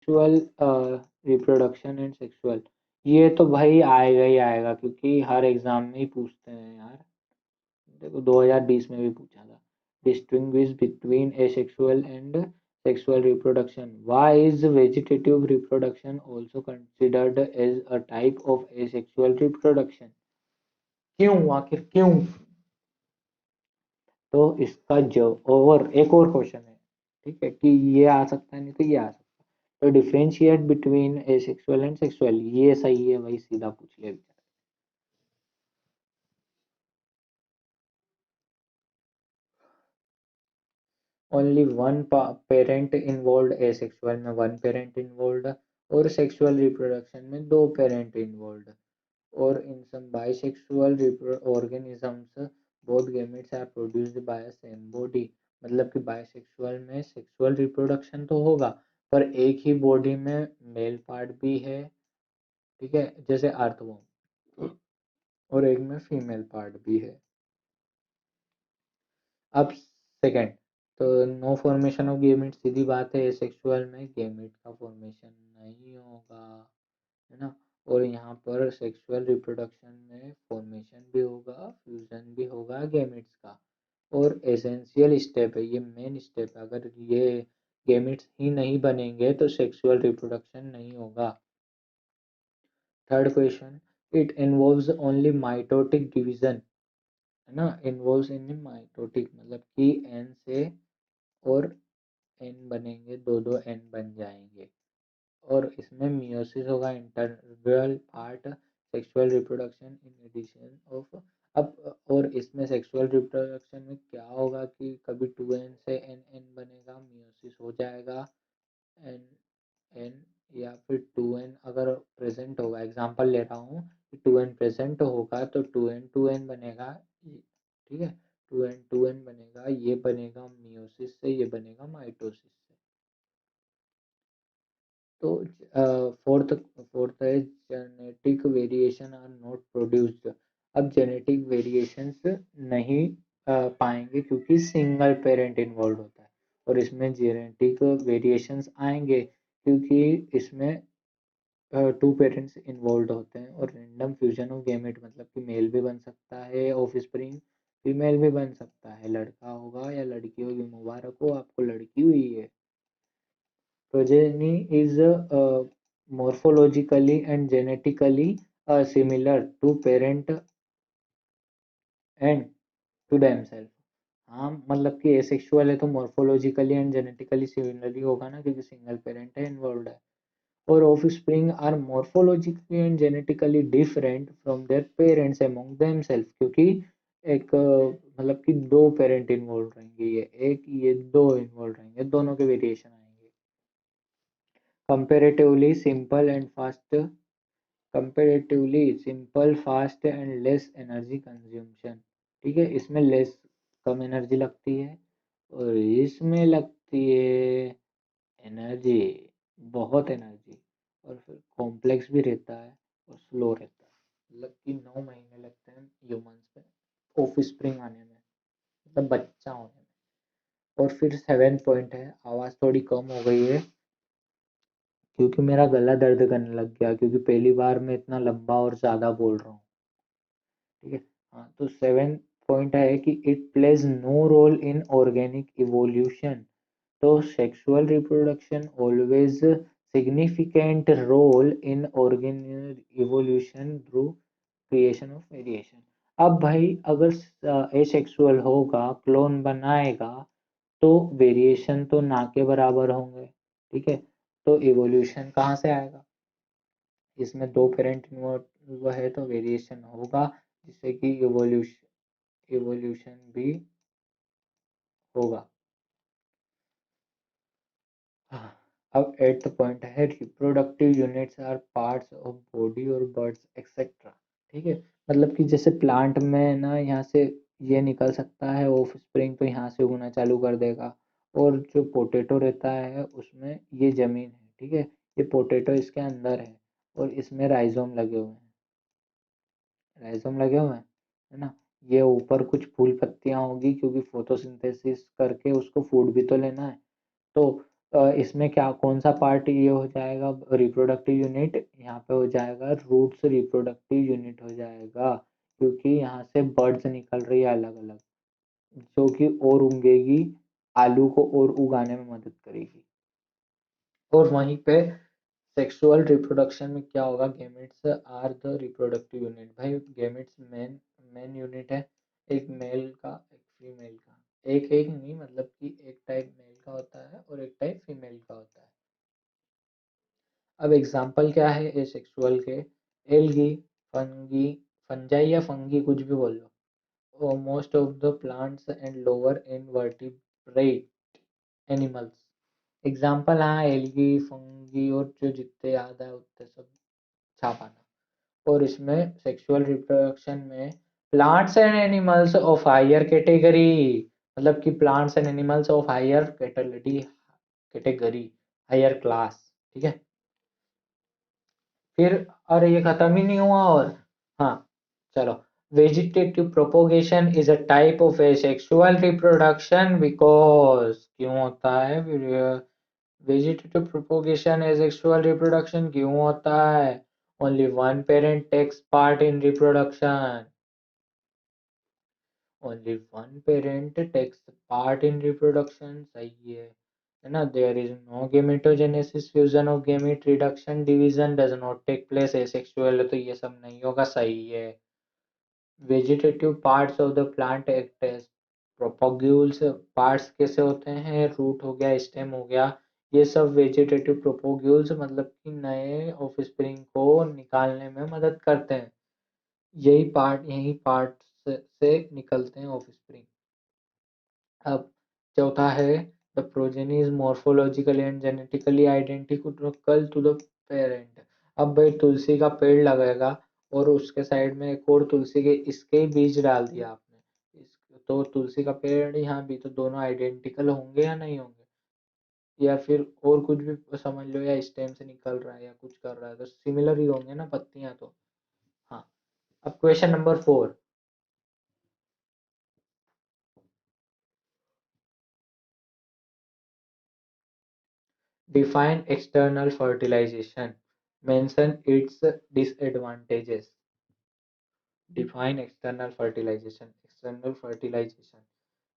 Sexual reproduction and sexual, ये तो भाई आएगा ही आएगा क्योंकि हर एग्जाम में ही पूछते हैं यार। देखो 2020 में भी पूछा था, distinguish between asexual and sexual reproduction, why is vegetative reproduction also considered as a type of asexual reproduction, क्यों, आखिर क्यों? तो इसका जो और एक और क्वेश्चन है, ठीक है, कि ये आ सकता है नहीं तो ये आ सकता है, तो differentiate between asexual and sexual, ये सही है भाई, सीधा पूछ लिया। Only one parent involve asexual में वन पेरेंट इन्वॉल्व, और सेक्सुअल रिप्रोडक्शन में दो parent involve, or in some bisexual organisms both gametes are produced by a same body। मतलब कि बाइसेक्सुअल में सेक्सुअल रिप्रोडक्शन तो होगा पर एक ही बॉडी में मेल पार्ट भी है, ठीक है, जैसे अर्थवॉर्म, और एक में फीमेल पार्ट भी है। अब सेकंड, तो नो फॉर्मेशन ऑफ गेमेट, सीधी बात है एसेक्सुअल में गेमेट का फॉर्मेशन नहीं होगा, है ना, और यहाँ पर सेक्सुअल रिप्रोडक्शन में फॉर्मेशन भी होगा, फ्यूजन भी होगा गेमेट्स का, और एसेंशियल स्टेप है, ये मेन स्टेप है, अगर ये गेमेट्स ही नहीं बनेंगे तो सेक्सुअल रिप्रोडक्शन नहीं होगा। Third question, it involves only mitotic division, है ना, इन्वॉल्व्स इन माइटोटिक, मतलब कि एन से और एन बनेंगे, दो दो एन बन जाएंगे, और इसमें मियोसिस होगा, interval part, sexual reproduction in addition of. अब और इसमें सेक्सुअल रिप्रोडक्शन में क्या होगा कि कभी 2n से एन बनेगा, मियोसिस हो जाएगा, एन एन, या फिर 2n अगर प्रेजेंट होगा, एग्जांपल ले रहा हूँ कि 2n प्रेजेंट होगा तो 2n बनेगा, ठीक है, 2n बनेगा, ये बनेगा मियोसिस से, ये बनेगा माइटोसिस से। तो फोर्थ फोर्थ है genetic variation are not produced. अब जेनेटिक वेरिएशंस नहीं पाएंगे क्योंकि सिंगल पेरेंट इन्वॉल्व होता है, और इसमें जेनेटिक वेरिएशंस आएंगे क्योंकि इसमें टू पेरेंट्स इन्वॉल्व होते हैं, और रैंडम फ्यूजन ऑफ गैमेट, मतलब कि मेल भी बन सकता है ऑफस्प्रिंग, फीमेल भी बन सकता है, लड़का होगा या लड़की होगी, मुबारक हो आपको लड़की हुई है। Progeny is morphologically and genetically similar to parent and to themselves। हाँ, मतलब कि एसेक्सुअल है तो मॉर्फोलॉजिकली एंड जेनेटिकली सिमिलर ही होगा ना, क्योंकि सिंगल पेरेंट है, इन्वॉल्व है। और offspring are morphologically and genetically different from their parents among themself, क्योंकि एक मतलब कि दो पेरेंट इन्वॉल्व रहेंगे, ये एक, ये दो इन्वॉल्व रहेंगे, दोनों के वेरिएशन आएंगे। Comparatively simple and fast, comparatively simple fast and less energy consumption, ठीक है, इसमें लेस, कम एनर्जी लगती है, और इसमें लगती है एनर्जी, बहुत एनर्जी, और फिर कॉम्प्लेक्स भी रहता है और स्लो रहता है, मतलब कि 9 महीने लगते हैं ह्यूमंस पे ऑफस्प्रिंग आने में, मतलब बच्चा होने में। और फिर 7th पॉइंट है, आवाज़ थोड़ी कम हो गई है क्योंकि मेरा गला दर्द करने लग गया, क्योंकि पहली बार मैं इतना लंबा और ज़्यादा बोल रहा हूँ, ठीक है। हाँ, तो 7th पॉइंट है कि it plays no role in organic evolution, तो sexual reproduction always significant role in organic evolution through creation of variation. अब भाई अगर एसेक्सुअल होगा, क्लोन बनाएगा, तो वेरिएशन तो ना के बराबर होंगे, ठीक है, तो इवोल्यूशन कहाँ से आएगा? इसमें दो पेरेंट इन्वॉल्व है तो वेरिएशन होगा, जिससे कि इवोल्यूशन इवोल्यूशन भी होगा। हाँ, अब 8th पॉइंट है, reproductive units are parts of body और बर्ड्स एक्सेट्रा, ठीक है, मतलब कि जैसे प्लांट में ना यहाँ से ये निकल सकता है ऑफ स्प्रिंग, तो यहाँ से उगना चालू कर देगा, और जो पोटैटो रहता है उसमें ये जमीन है, ठीक है, ये पोटैटो इसके अंदर है, और इसमें राइजोम लगे हुए हैं, राइजोम लगे हुए हैं, है ना, ये ऊपर कुछ फूल पत्तियां होगी क्योंकि फोटोसिंथेसिस करके उसको फूड भी तो लेना है, तो इसमें क्या कौन सा पार्ट ये हो जाएगा रिप्रोडक्टिव यूनिट, यहाँ पे हो जाएगा रूट्स रिप्रोडक्टिव यूनिट हो जाएगा, क्योंकि यहाँ से बर्ड्स निकल रही है अलग अलग, जो कि और उगेगी, आलू को और उगाने में मदद करेगी। और वहीं पे सेक्सुअल रिप्रोडक्शन में क्या होगा, gametes are the reproductive unit. भाई गेमेट्स मेन मेन यूनिट है, एक मेल का एक फीमेल का, एक एक नहीं मतलब कि एक टाइप मेल का होता है और एक टाइप फीमेल का होता है। अब एग्जाम्पल क्या है एसेक्सुअल के, एल्गी, फंगी, फंजाई या फंगी कुछ भी बोल लो, most of the plants and lower invertebrate animals. Example हाँ एल्गी, फंगी और जो जितने याद है उतने सब छापाना। और इसमें सेक्सुअल रिप्रोडक्शन में plants and animals of higher category, मतलब कि plants and animals of higher category, higher class, ठीक है। फिर अरे ये खत्म ही नहीं हुआ और हाँ चलो, vegetative propagation is a type of asexual reproduction because क्यों होता है वेजिटेटिव प्रोपोगेशन एसेक्सुअल रिप्रोडक्शन क्यों होता है, only one parent takes part in reproduction, only one parent takes part in reproduction, सही है ना। There is no gametogenesis, fusion of gamete, reduction, division does not take place asexual है तो ये सब नहीं होगा, सही है। Vegetative parts of the plant act as propagules, parts कैसे होते हैं, रूट हो गया, स्टेम हो गया, ये सब वेजिटेटिव प्रोपोग्यूल्स मतलब कि नए ऑफस्प्रिंग को निकालने में मदद करते हैं, यही पार्ट से निकलते हैं ऑफस्प्रिंग। अब चौथा है the progeny is morphologically and genetically identical to the parent. अब भाई तुलसी का पेड़ लगेगा और उसके साइड में एक और तुलसी के इसके ही बीज डाल दिया आपने, तो तुलसी का पेड़ यहाँ भी, तो दोनों आइडेंटिकल होंगे या नहीं होंगे, या फिर और कुछ भी समझ लो, या स्टेम से निकल रहा है या कुछ कर रहा है तो सिमिलर ही होंगे ना पत्तियां तो। हाँ, अब question number 4, define external fertilization, mention its disadvantages. Define external fertilization. External fertilization,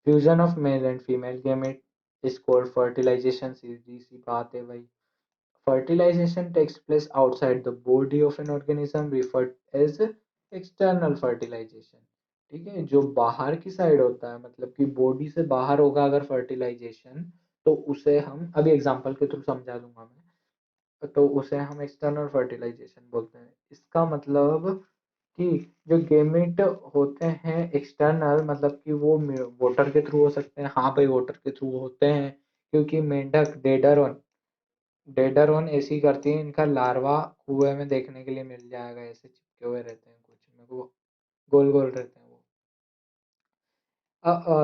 fusion of male and female gamete is called fertilization, सीधी सी बात है भाई। Fertilization takes place outside the body of an organism referred as external fertilization। ठीक है, जो बाहर की side होता है मतलब कि बॉडी से बाहर होगा अगर फर्टिलाइजेशन, तो उसे हम अभी एग्जांपल के थ्रू समझा दूंगा मैं, तो उसे हम एक्सटर्नल फर्टिलाइजेशन बोलते हैं। इसका मतलब कि जो गेमेट होते हैं एक्सटर्नल, मतलब कि वो वाटर के थ्रू हो सकते हैं, हाँ भाई वाटर के थ्रू होते हैं, क्योंकि मेंढक डेडर ऑन ऐसी करती है, इनका लार्वा कुएं में देखने के लिए मिल जाएगा, ऐसे चिपके हुए रहते हैं कुछ में, वो गोल गोल रहते हैं वो।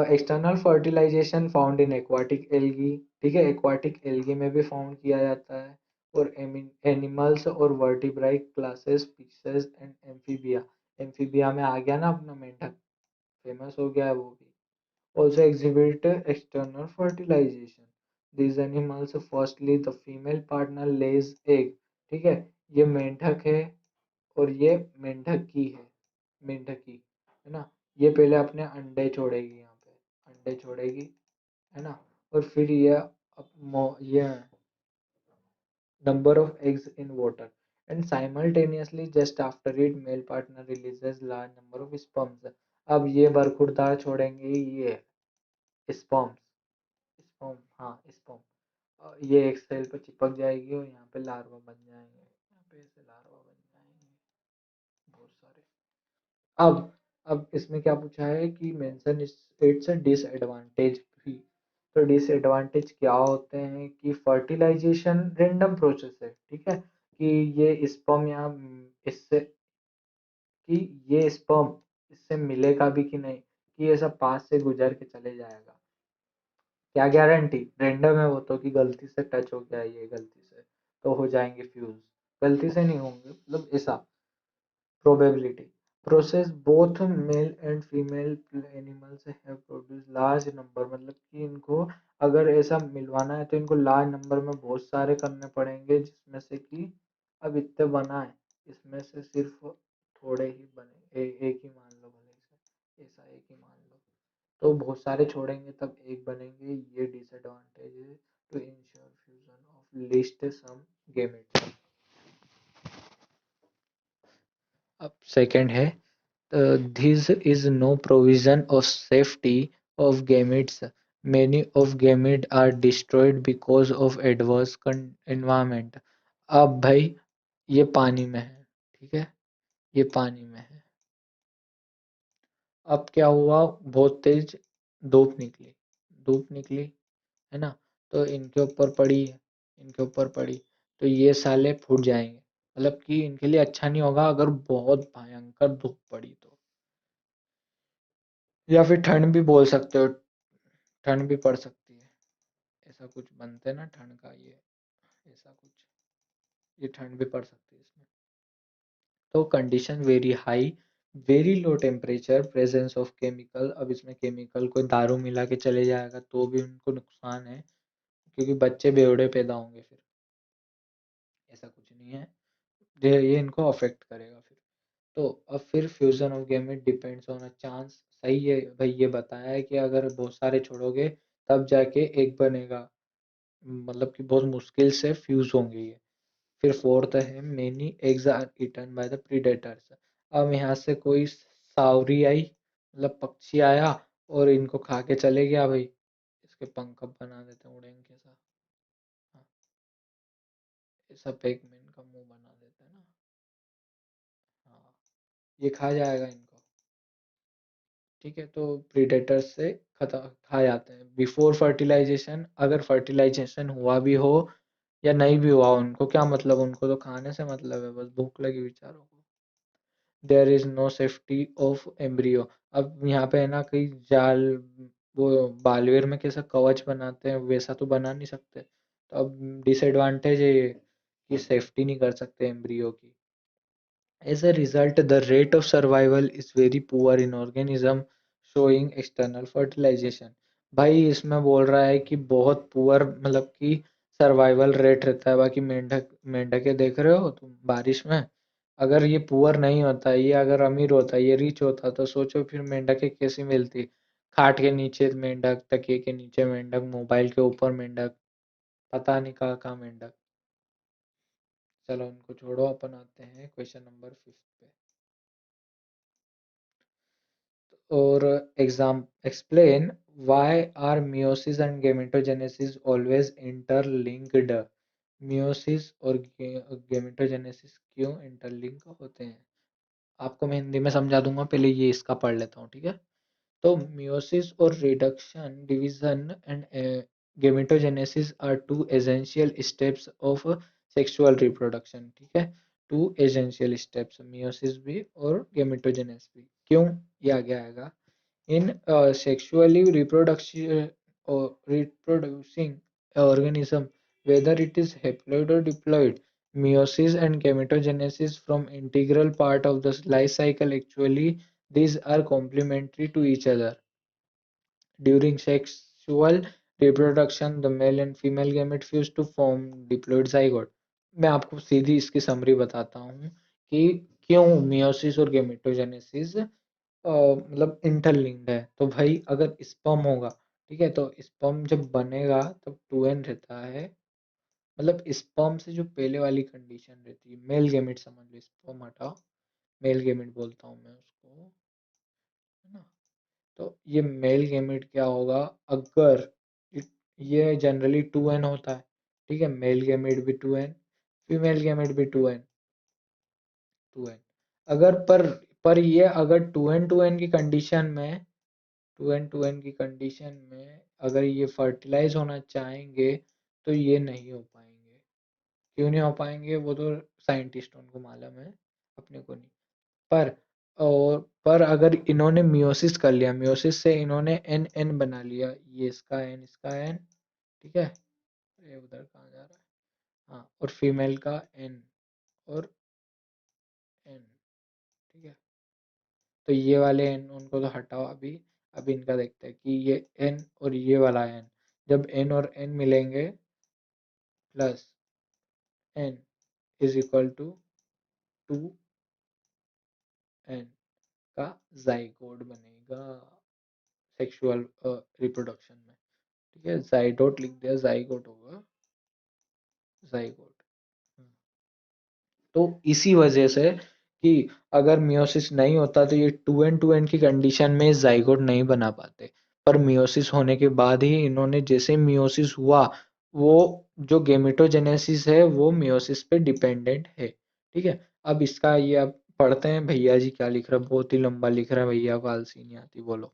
External fertilization found in aquatic algae, ठीक है, एक्वाटिक एल्गी में भी फाउंड किया जाता है, और एनिमल्स और vertebrate classes, fishes and amphibia, amphibia में आ गया ना अपना मेंढक, फेमस हो गया है वो भी, also exhibit external fertilization. These animals firstly the female partner lays egg, ठीक है, ये मेंढक है और ये मेंढकी है, मेंढकी है ना, ये पहले अपने अंडे छोड़ेगी, यहाँ पे अंडे छोड़ेगी है ना, और फिर ये number of eggs in water, and simultaneously just after it male partner releases large number of sperms। अब ये बरखुरदार छोड़ेंगे ये स्पर्म्स, स्पर्म हाँ स्पर्म, ये एक सेल पे चिपक जाएगी और यहाँ पे लार्वा बन जाएंगे, यहाँ पे ऐसे लार्वा बन जाएंगे बहुत सारे। अब इसमें क्या पूछा है कि मेंशन इट्स डिसएडवांटेज भी, तो डिसएडवांटेज क्या होते हैं कि फर्टिलाइजेशन रेंडम प्रोसेस है, ठीक है, कि ये स्पर्म यहाँ इससे कि ये स्पर्म इससे मिलेगा भी कि नहीं, कि ये सब पास से गुजर के चले जाएगा, क्या गारंटी, रेंडम है वो तो, कि गलती से टच हो गया ये गलती से तो हो जाएंगे फ्यूज, गलती से नहीं होंगे मतलब ऐसा probability. Process both male and female animals have produce large number, मतलब कि इनको अगर ऐसा मिलवाना है तो इनको लार्ज नंबर में बहुत सारे करने पड़ेंगे, जिसमें से कि अब इतने बना है, इसमें से सिर्फ थोड़े ही बने, एक ही मान लो, भले से ऐसा एक ही मान लो, तो बहुत सारे छोड़ेंगे तब एक बनेंगे, ये डिसएडवांटेज है to ensure fusion of least some gametes. अब सेकंड है, this is no provision of safety of gametes. Many of gametes are destroyed because of adverse environment. अब भाई ये पानी में है, ठीक है, ये पानी में है। अब क्या हुआ, बहुत तेज धूप निकली, धूप निकली, है ना, तो इनके ऊपर पड़ी है, इनके ऊपर पड़ी, तो ये साले फूट जाएंगे, मतलब कि इनके लिए अच्छा नहीं होगा अगर बहुत भयंकर धूप पड़ी तो। या फिर ठंड भी बोल सकते हो, ठंड भी पड़ सकती है, ऐसा कुछ बनते हैं ना ठंड का, ये ऐसा कुछ, ये ठंड भी पड़ सकती है इसमें। तो condition very high, very low temperature, presence of chemical, अब इसमें केमिकल कोई दारू मिला के चले जाएगा तो भी उनको नुकसान है, क्योंकि बच्चे बेवड़े पैदा होंगे फिर, ऐसा कुछ नहीं है, ये इनको अफेक्ट करेगा फिर। तो अब फिर fusion of gamete depends on a chance, सही है भाई, ये बताया है कि अगर बहुत सारे छोड़ोगे तब जाके एक बनेगा, मतलब कि बहुत मुश्किल से फ्यूज होंगे ये। फिर फोर्थ है, many eggs are eaten by the predators. अब यहाँ से कोई सावरी आई, मतलब पक्षी आया और इनको खा के चले गया भाई, इसके पंख अब बना देते हैं उड़ेंगे कैसा, हाँ, ऐसा पैकमैन का मुंह बना देते हैं ना, हाँ, ये खा जाएगा इनको, ठीक है, तो प्रीडेटर्स से खता खा जाते हैं बिफोर फर्टिलाइजेशन। अगर फर्टिलाइजेशन हुआ भी हो या नहीं भी हुआ, उनको क्या मतलब, उनको तो खाने से मतलब है, बस भूख लगी बेचारों को। There is no safety of embryo. अब यहाँ पे है ना, कई जाल, वो बालवेर में कैसा कवच बनाते हैं वैसा तो बना नहीं सकते, तो अब डिसएडवांटेज है ये कि सेफ्टी नहीं कर सकते एम्ब्रियो की। As a result, the rate of survival is very poor in organism showing external fertilization। भाई इसमें बोल रहा है कि बहुत पुअर, मतलब कि सर्वाइवल रेट रहता है। बाकी मेंढक, मेंढके देख रहे हो तुम बारिश में, अगर ये पुअर नहीं होता, ये अगर अमीर होता, ये रिच होता, तो सोचो फिर मेंढके कैसी मिलती, खाट के नीचे मेंढक, तकिए के नीचे मेंढक, मोबाइल के ऊपर मेंढक, पता नहीं कहाँ कहाँ मेंढक। चलो उनको छोड़ो, अपन आते हैं क्वेश्चन नंबर 5 पे। और exam explain why are meiosis and gametogenesis always interlinked. Meiosis और गेमेटोजेनेसिस क्यों इंटरलिंक होते हैं, आपको मैं हिंदी में समझा दूंगा, पहले ये इसका पढ़ लेता हूँ, ठीक है। तो meiosis or reduction, division and gametogenesis are two essential steps of sexual reproduction, ठीक है, two essential steps, meiosis भी और gametogenesis भी। क्यों, ये आगे आएगा। In sexually reproduction or reproducing organism, whether it is haploid or diploid, meiosis and gametogenesis from integral part of the life cycle. Actually, these are complementary to each other. During sexual reproduction, the male and female gamete fuse to form diploid zygote। मैं आपको सीधी इसकी summary बताता हूँ कि क्यों meiosis और gametogenesis मतलब interlinked है। तो भाई अगर स्पर्म होगा, ठीक है, तो स्पर्म जब बनेगा तब 2n रहता है, मतलब स्पर्म से जो पहले वाली कंडीशन रहती है, मेल गेमेट समझ लो, स्पर्म हटाओ, मेल गेमेट बोलता हूँ मैं उसको, है ना। तो ये मेल गेमेट क्या होगा, अगर ये जनरली 2n होता है, ठीक है, मेल गेमेट भी 2n, फीमेल गेमेट भी 2n, 2n। अगर पर ये अगर 2n की कंडीशन में, 2n की कंडीशन में अगर ये फर्टिलाइज होना चाहेंगे तो ये नहीं हो पाएंगे। क्यों नहीं हो पाएंगे, वो तो साइंटिस्ट उनको मालूम है, अपने को नहीं। पर और पर अगर इन्होंने मियोसिस कर लिया, मियोसिस से इन्होंने एन एन बना लिया, ये इसका एन, इसका एन, ठीक है, ये उधर कहाँ जा रहा है, हाँ, और फीमेल का एन और एन, ठीक है, तो ये वाले एन उनको तो हटाओ अभी। अभी इनका देखते हैं कि ये एन और ये वाला एन, जब एन और एन मिलेंगे plus n is equal to 2n का जाइगोट बनेगा सेक्सुअल रिप्रोडक्शन में। ठीक है, जाइगोट लिख दिया, जाइगोट होगा, जाइगोट। तो इसी वजह से कि अगर मियोसिस नहीं होता तो ये 2n की कंडीशन में जाइगोट नहीं बना पाते, पर मियोसिस होने के बाद ही इन्होंने, जैसे मियोसिस हुआ, वो जो गेमेटोजेनेसिस है वो मियोसिस पे डिपेंडेंट है। ठीक है, अब इसका ये आप पढ़ते हैं भैया जी क्या लिख रहा है, बहुत ही लंबा लिख रहा है भैया को, आलसी नहीं आती, बोलो।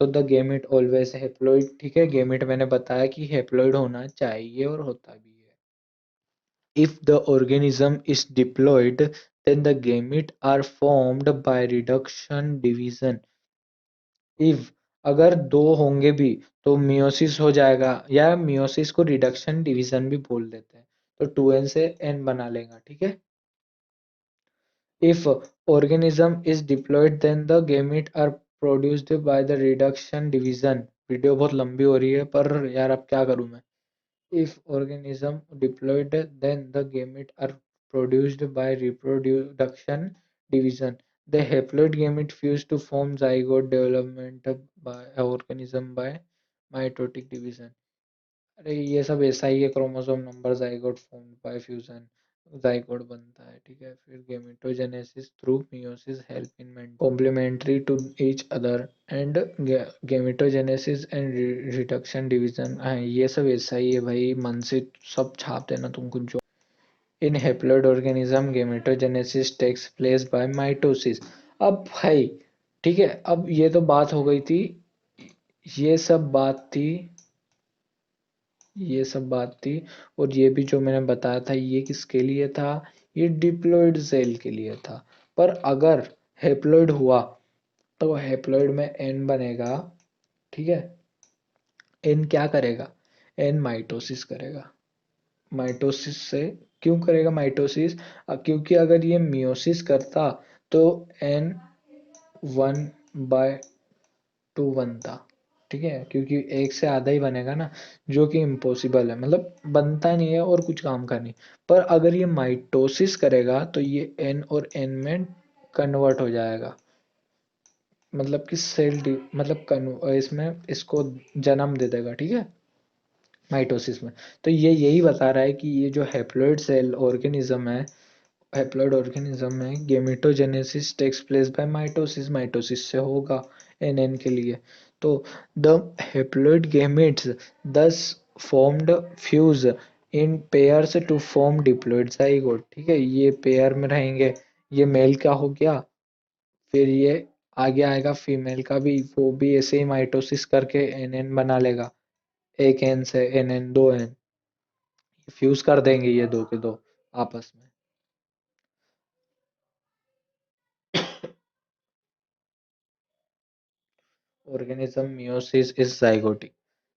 तो द गेमेट ऑलवेज हेप्लॉइड, ठीक है, गेमेट मैंने बताया कि हेप्लॉइड होना चाहिए और होता भी है। If the organism is diploid, then the gamete are formed by reduction division. If अगर दो होंगे भी तो मियोसिस हो जाएगा, या मियोसिस को रिडक्शन डिवीजन भी बोल देते हैं, तो 2n से n बना लेगा। ठीक है, if organism is diploid then the gamete are produced by the reduction division। Video बहुत लंबी हो रही है पर यार अब क्या करूं मैं। If organism diploid, then the gamete are produced by reproduction division. The haploid gamete fuse to form zygote development by organism by mitotic division। अरे ये सब ऐसा ही है, chromosome number, zygote form by fusion, zygote बनता है। ठीक है, फिर gametogenesis through meiosis help in complementary to each other and gametogenesis and reduction division. ये सब ऐसा ही है भाई, मन से सब छाप देना तुमको जो। In haploid organism gametogenesis takes place by mitosis. अब भाई ठीक है, अब ये तो बात हो गई थी, ये सब बात थी, ये सब बात थी। और ये भी जो मैंने बताया था ये किसके लिए था, ये डिप्लॉइड सेल के लिए था। पर अगर हेप्लॉइड हुआ तो हेप्लॉइड में एन बनेगा। ठीक है, एन क्या करेगा, एन माइटोसिस करेगा। माइटोसिस से क्यों करेगा माइटोसिस, क्योंकि अगर ये मियोसिस करता तो एन 1/2 बनता। ठीक है, क्योंकि एक से आधा ही बनेगा ना, जो कि इम्पॉसिबल है, मतलब बनता नहीं है और कुछ काम का नहीं। पर अगर ये माइटोसिस करेगा तो ये एन और एन में कन्वर्ट हो जाएगा, मतलब कि मतलब इसमें इसको जन्म दे देगा। ठीक है, माइटोसिस में। तो ये यही बता रहा है कि ये जो हैप्लॉइड सेल ऑर्गेनिज्म है, हैप्लॉइड ऑर्गेनिज्म में gametogenesis takes place by mitosis, mitosis से होगा एन के लिए। तो the haploid gametes thus formed fuse in pairs to form diploid zygote. ठीक है, ये पेयर में रहेंगे, ये मेल का हो गया, फिर ये आगे आएगा फीमेल का भी, वो भी ऐसे ही माइटोसिस करके एन बना लेगा, एक एन से एन, दो एन फ्यूज कर देंगे ये दो के दो आपस में। Organism meiosis is zygotic.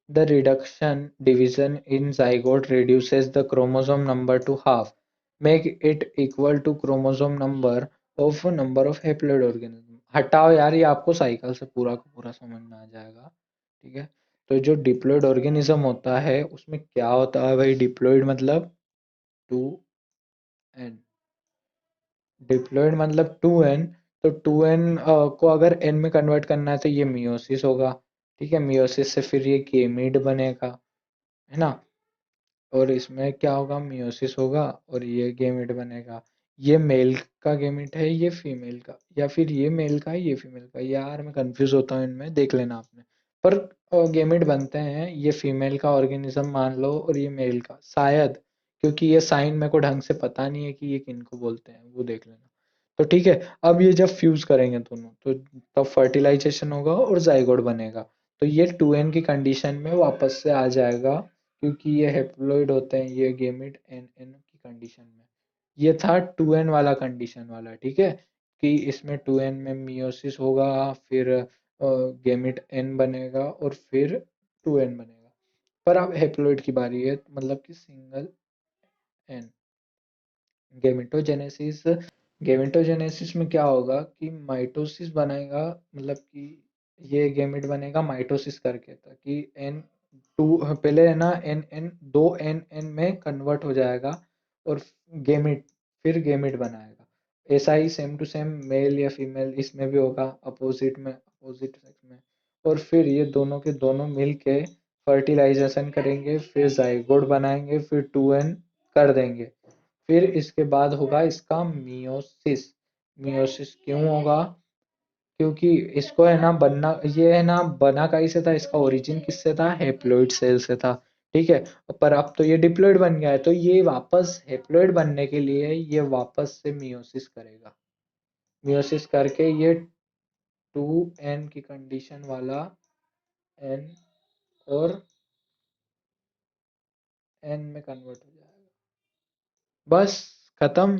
The reduction division in zygote reduces the chromosome number to half, make it equal to chromosome number of haploid organism। हटाओ यार, ये आपको साइकिल से पूरा का पूरा समझ में आ जाएगा। ठीक है, तो जो डिप्लॉइड ऑर्गेनिज्म होता है उसमें क्या होता है भाई, डिप्लॉइड मतलब 2n, डिप्लॉइड मतलब 2n। तो 2n को अगर n में कन्वर्ट करना है तो ये मियोसिस होगा। ठीक है, मियोसिस से फिर ये गेमीड बनेगा, है ना, और इसमें क्या होगा, मियोसिस होगा और ये गेमीट बनेगा। ये मेल का गेमीट है, ये फीमेल का, या फिर ये मेल का है ये फीमेल का, यार मैं कंफ्यूज होता हूँ इनमें, देख लेना आपने। पर गेमीट बनते हैं, ये फीमेल का ऑर्गेनिज्म मान लो और ये मेल का शायद, क्योंकि ये साइन मेरे को ढंग से पता नहीं है कि ये किनको बोलते हैं, वो देख लेना। तो ठीक है, अब ये जब फ्यूज करेंगे दोनों तो तब फर्टिलाइजेशन होगा और जाइगोट बनेगा। तो ये 2n की कंडीशन में वापस से आ जाएगा, क्योंकि ये हेप्लॉइड होते हैं, ये गेमिट एन एन की कंडीशन में। ये था 2n वाला कंडीशन वाला। ठीक है, कि इसमें 2n में मियोसिस होगा, फिर गेमिट n बनेगा और फिर 2n बनेगा। पर अब हेप्लॉइड की बारी है, मतलब कि सिंगल n गेमेटोजेनेसिस गेमेटोजेनेसिस में क्या होगा कि माइटोसिस बनाएगा, मतलब कि ये गेमेट बनेगा माइटोसिस करके, ताकि एन टू पहले है ना, एन एन दो एन एन में कन्वर्ट हो जाएगा और गेमेट, फिर गेमेट बनाएगा। ऐसा ही सेम टू सेम मेल या फीमेल इसमें भी होगा, अपोजिट में, अपोजिट सेक्स में। और फिर ये दोनों के दोनों मिल के फर्टिलाइजेशन करेंगे, फिर जाइगोट बनाएंगे, फिर टू एन कर देंगे। फिर इसके बाद होगा इसका मियोसिस। मियोसिस क्यों होगा? क्योंकि इसको है ना बनना, ये है ना बना कहीं से था, इसका ओरिजिन किससे था? हेप्लॉइड सेल से था। ठीक है। पर अब तो ये डिप्लॉइड बन गया है, तो ये वापस हेप्लॉइड बनने के लिए ये वापस से मियोसिस करेगा। मियोसिस करके ये टू एन की कंडीशन वाला एन और एन में कन्वर्ट हो जाएगा। बस खत्म।